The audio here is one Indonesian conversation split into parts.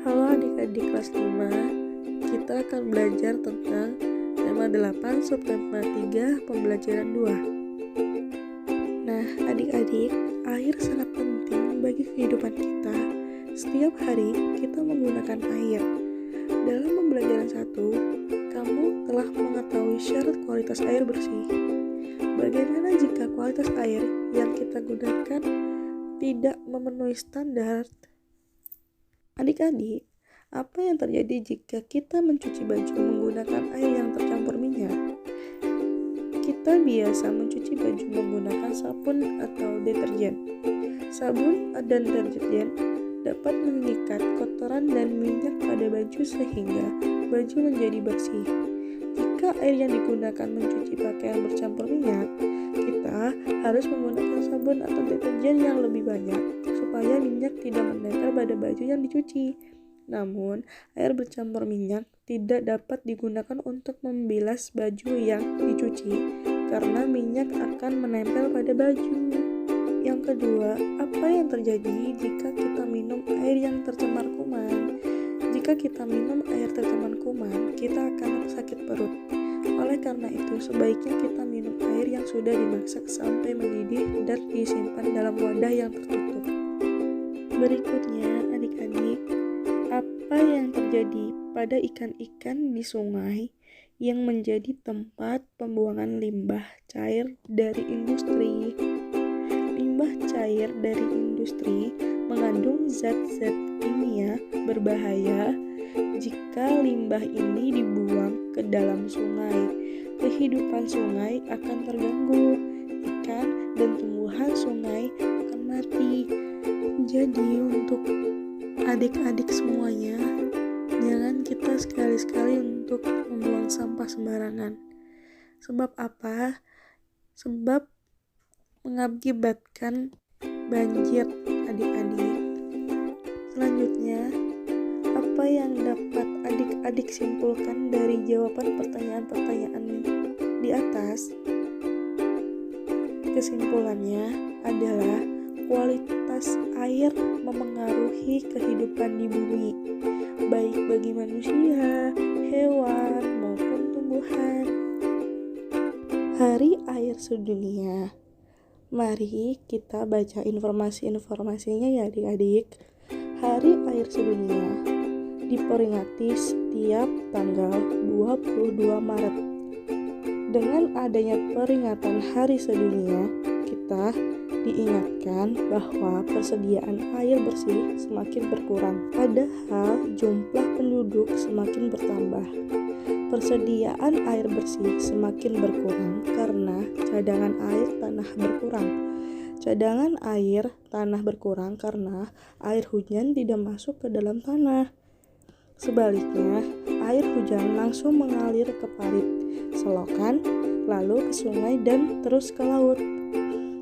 Halo adik-adik kelas 5, kita akan belajar tentang tema 8 subtema 3 pembelajaran 2. Nah adik-adik, air sangat penting bagi kehidupan kita. Setiap hari kita menggunakan air. Dalam pembelajaran 1, kamu telah mengetahui syarat kualitas air bersih. Bagaimana jika kualitas air yang kita gunakan tidak memenuhi standar? Adik-adik, apa yang terjadi jika kita mencuci baju menggunakan air yang tercampur minyak? Kita biasa mencuci baju menggunakan sabun atau deterjen. Sabun dan deterjen dapat mengikat kotoran dan minyak pada baju sehingga baju menjadi bersih. Jika air yang digunakan mencuci pakaian bercampur minyak, kita harus menggunakan sabun atau deterjen yang lebih banyak supaya minyak tidak menempel pada baju yang dicuci. Namun, air bercampur minyak tidak dapat digunakan untuk membilas baju yang dicuci karena minyak akan menempel pada baju. Yang kedua, apa yang terjadi jika kita minum air yang tercemar kuman? Jika kita minum air tercemar kuman, kita akan sakit perut. Oleh karena itu, sebaiknya kita minum air yang sudah dimasak sampai mendidih dan disimpan dalam wadah yang tertutup. Berikutnya, adik-adik, apa yang terjadi pada ikan-ikan di sungai yang menjadi tempat pembuangan limbah cair dari industri? Limbah cair dari industri mengandung zat-zat kimia berbahaya. Jika limbah ini dibuang ke dalam sungai, kehidupan sungai akan terganggu. Ikan dan tumbuhan sungai akan mati. Jadi untuk adik-adik semuanya, jangan kita sekali-sekali untuk membuang sampah sembarangan. Sebab apa? Sebab mengakibatkan banjir adik-adik. Selanjutnya, apa yang dapat adik-adik simpulkan dari jawaban pertanyaan-pertanyaan di atas? Kesimpulannya adalah kualitas air memengaruhi kehidupan di bumi, baik bagi manusia, hewan, maupun tumbuhan. Hari Air Sedunia. Mari kita baca informasi-informasinya ya adik-adik. Hari Air Sedunia diperingati setiap tanggal 22 Maret. Dengan adanya peringatan Hari Sedunia, kita diingatkan bahwa persediaan air bersih semakin berkurang, padahal jumlah penduduk semakin bertambah. Persediaan air bersih semakin berkurang karena cadangan air tanah berkurang. Cadangan air tanah berkurang karena air hujan tidak masuk ke dalam tanah. Sebaliknya, air hujan langsung mengalir ke parit, selokan, lalu ke sungai dan terus ke laut.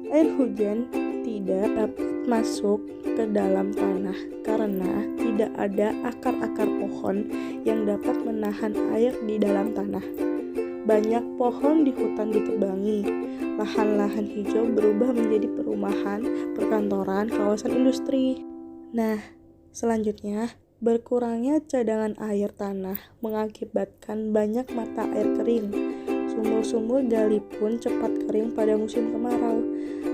Air hujan tidak dapat masuk ke dalam tanah karena tidak ada akar-akar pohon yang dapat menahan air di dalam tanah. Banyak pohon di hutan ditebangi. Lahan-lahan hijau berubah menjadi perumahan, perkantoran, kawasan industri. Nah, selanjutnya, berkurangnya cadangan air tanah mengakibatkan banyak mata air kering. Sumur-sumur gali pun cepat kering pada musim kemarau.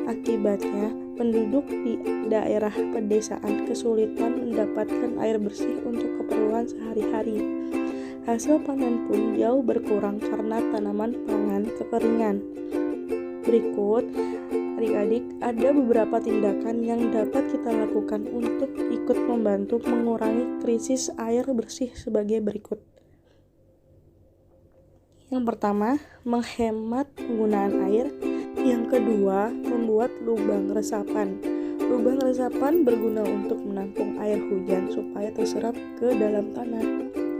Akibatnya, penduduk di daerah pedesaan kesulitan mendapatkan air bersih untuk keperluan sehari-hari. Hasil panen pun jauh berkurang karena tanaman pangan kekeringan. Berikut, adik-adik, ada beberapa tindakan yang dapat kita lakukan untuk ikut membantu mengurangi krisis air bersih sebagai berikut. Yang pertama, menghemat penggunaan air. Yang kedua, membuat lubang resapan. Lubang resapan berguna untuk menampung air hujan supaya terserap ke dalam tanah.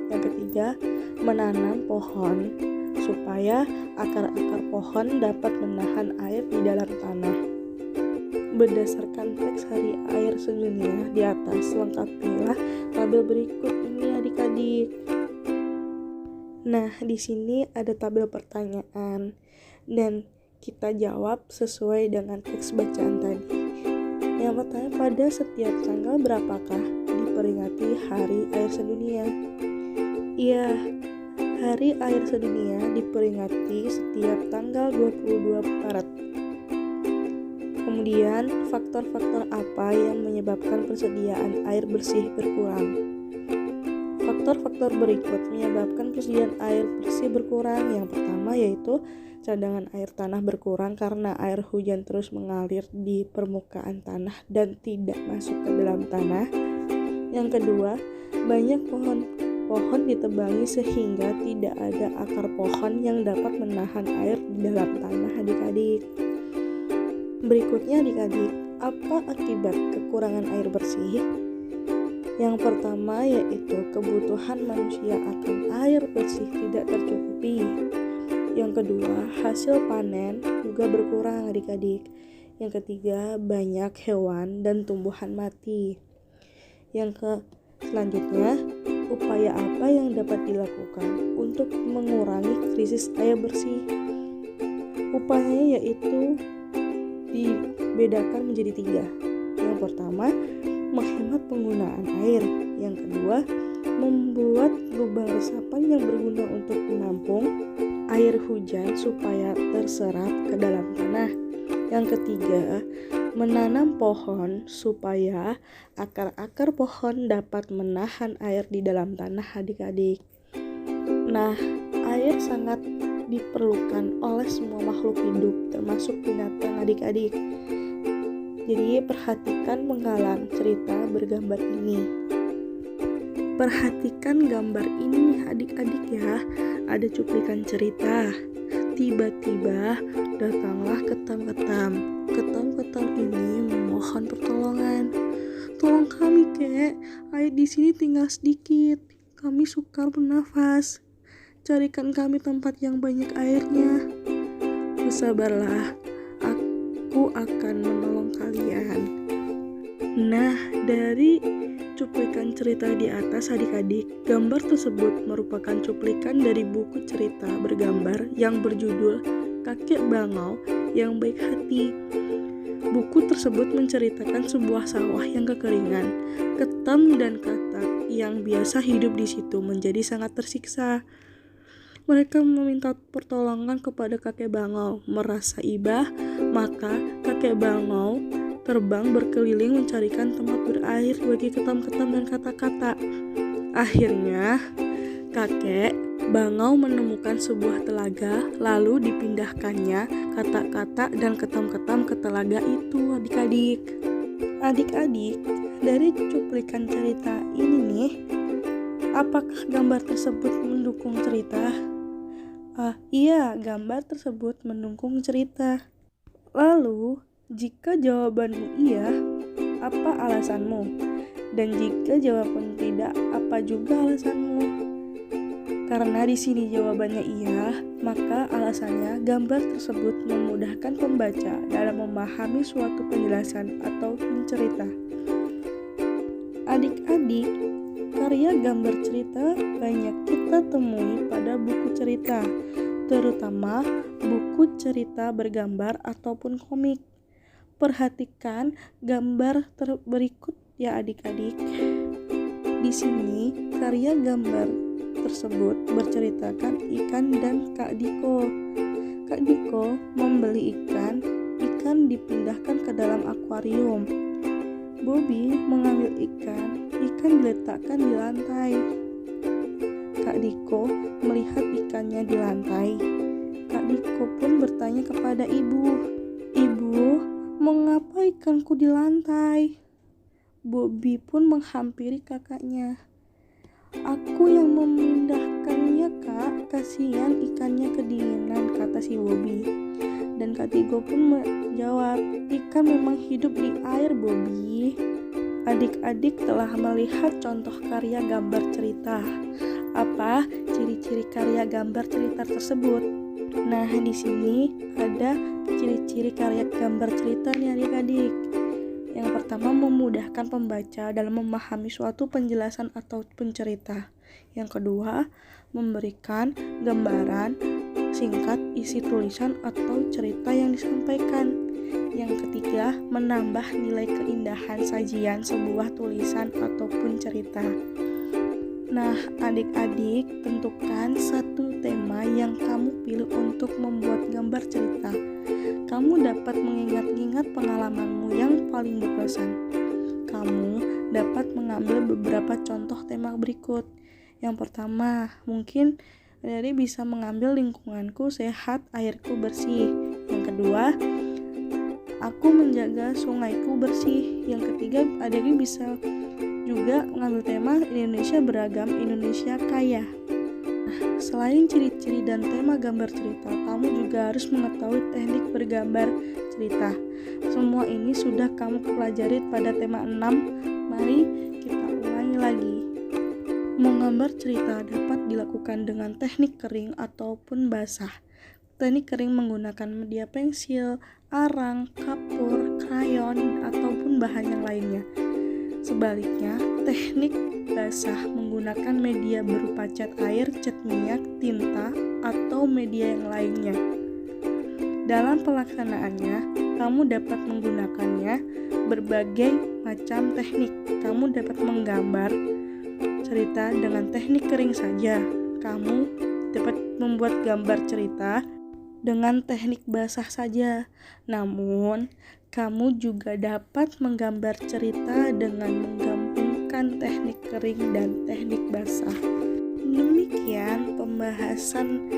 Yang ketiga, menanam pohon supaya akar-akar pohon dapat menahan air di dalam tanah. Berdasarkan teks Hari Air Sedunia di atas, lengkapilah tabel berikut ini adik-adik. Nah, di sini ada tabel pertanyaan dan kita jawab sesuai dengan teks bacaan tadi. Yang pertama, pada setiap tanggal berapakah diperingati Hari Air Sedunia. Iya, Hari Air Sedunia diperingati setiap tanggal 22 Maret. Kemudian, faktor-faktor apa yang menyebabkan persediaan air bersih berkurang? Faktor-faktor berikut menyebabkan persediaan air bersih berkurang. Yang pertama yaitu cadangan air tanah berkurang karena air hujan terus mengalir di permukaan tanah dan tidak masuk ke dalam tanah. Yang kedua, banyak pohon ditebangi sehingga tidak ada akar pohon yang dapat menahan air di dalam tanah adik-adik. Berikutnya adik-adik, apa akibat kekurangan air bersih? Yang pertama yaitu kebutuhan manusia akan air bersih tidak tercukupi. Yang kedua, hasil panen juga berkurang adik-adik. Yang ketiga, banyak hewan dan tumbuhan mati. Selanjutnya, upaya apa yang dapat dilakukan untuk mengurangi krisis air bersih? Upayanya yaitu dibedakan menjadi 3. Yang pertama, menghemat penggunaan air. Yang kedua, membuat lubang resapan yang berguna untuk menampung air hujan supaya terserap ke dalam tanah. Yang ketiga, menanam pohon supaya akar-akar pohon dapat menahan air di dalam tanah adik-adik. Nah, air sangat diperlukan oleh semua makhluk hidup termasuk binatang adik-adik. Jadi perhatikan penggalan cerita bergambar ini. Perhatikan gambar ini adik-adik ya. Ada cuplikan cerita. Tiba-tiba datanglah ketam-ketam. Ketam-ketam ini memohon pertolongan. Tolong kami, Kek. Air di sini tinggal sedikit. Kami sukar bernafas. Carikan kami tempat yang banyak airnya. Bersabarlah. Aku akan menolong kalian. Nah, dari cuplikan cerita di atas adik-adik, gambar tersebut merupakan cuplikan dari buku cerita bergambar yang berjudul Kakek Bangau yang Baik Hati. Buku tersebut menceritakan sebuah sawah yang kekeringan. Ketam dan katak yang biasa hidup di situ menjadi sangat tersiksa. Mereka meminta pertolongan kepada kakek Bangau. Merasa iba, maka kakek Bangau terbang berkeliling mencarikan tempat berair bagi ketam-ketam dan kata-kata. Akhirnya, kakek Bangau menemukan sebuah telaga, lalu dipindahkannya kata-kata dan ketam-ketam ke telaga itu adik-adik. Adik-adik, dari cuplikan cerita ini nih, apakah gambar tersebut mendukung cerita? Iya, gambar tersebut mendukung cerita. Lalu, jika jawabanmu iya, apa alasanmu? Dan jika jawaban tidak, apa juga alasanmu? Karena di sini jawabannya iya, maka alasannya gambar tersebut memudahkan pembaca dalam memahami suatu penjelasan atau cerita. Adik-adik, karya gambar cerita banyak kita temui pada buku cerita, terutama buku cerita bergambar ataupun komik. Perhatikan gambar berikut ya adik-adik. Di sini karya gambar tersebut berceritakan ikan dan Kak Diko. Kak Diko membeli ikan dipindahkan ke dalam akuarium. Bobby mengambil ikan diletakkan di lantai. Kak Diko melihat ikannya di lantai. Kak Diko pun bertanya kepada ibu, "Ibu, mengapa ikanku di lantai?" Bobby pun menghampiri kakaknya. "Aku yang memindahkannya, Kak. Kasihan ikannya kedinginan," kata si Bobby. Dan Kak Diko pun menjawab, "Ikan memang hidup di air, Bobby." Adik-adik telah melihat contoh karya gambar cerita. Apa ciri-ciri karya gambar cerita tersebut? Nah, di sini ada ciri-ciri karya gambar cerita nih adik-adik. Yang pertama, memudahkan pembaca dalam memahami suatu penjelasan atau cerita. Yang kedua, memberikan gambaran singkat isi tulisan atau cerita yang disampaikan. Yang ketiga, menambah nilai keindahan sajian sebuah tulisan ataupun cerita. Nah, adik-adik tentukan satu tema yang kamu pilih untuk membuat gambar cerita. Kamu dapat mengingat-ingat pengalamanmu yang paling berkesan. Kamu dapat mengambil beberapa contoh tema berikut. Yang pertama, mungkin adik bisa mengambil lingkunganku sehat, airku bersih. Yang kedua, aku menjaga sungaiku bersih. Yang ketiga, adik bisa juga mengambil tema Indonesia beragam, Indonesia kaya. Nah, selain ciri-ciri dan tema gambar cerita, kamu juga harus mengetahui teknik bergambar cerita. Semua ini sudah kamu pelajari pada tema 6. Mari kita ulangi lagi. Menggambar cerita dapat dilakukan dengan teknik kering ataupun basah. Teknik kering menggunakan media pensil, arang, kapur, krayon, ataupun bahan yang lainnya. Sebaliknya, teknik basah menggunakan media berupa cat air, cat minyak, tinta, atau media yang lainnya. Dalam pelaksanaannya, kamu dapat menggunakannya berbagai macam teknik. Kamu dapat menggambar cerita dengan teknik kering saja. Kamu dapat membuat gambar cerita dengan teknik basah saja. Namun, kamu juga dapat menggambar cerita dengan menggabungkan teknik kering dan teknik basah. Demikian pembahasan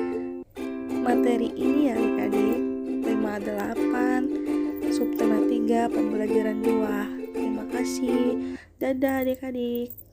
materi ini ya adik-adik. Tema 8, subtema 3, pembelajaran 2. Terima kasih. Dadah adik-adik.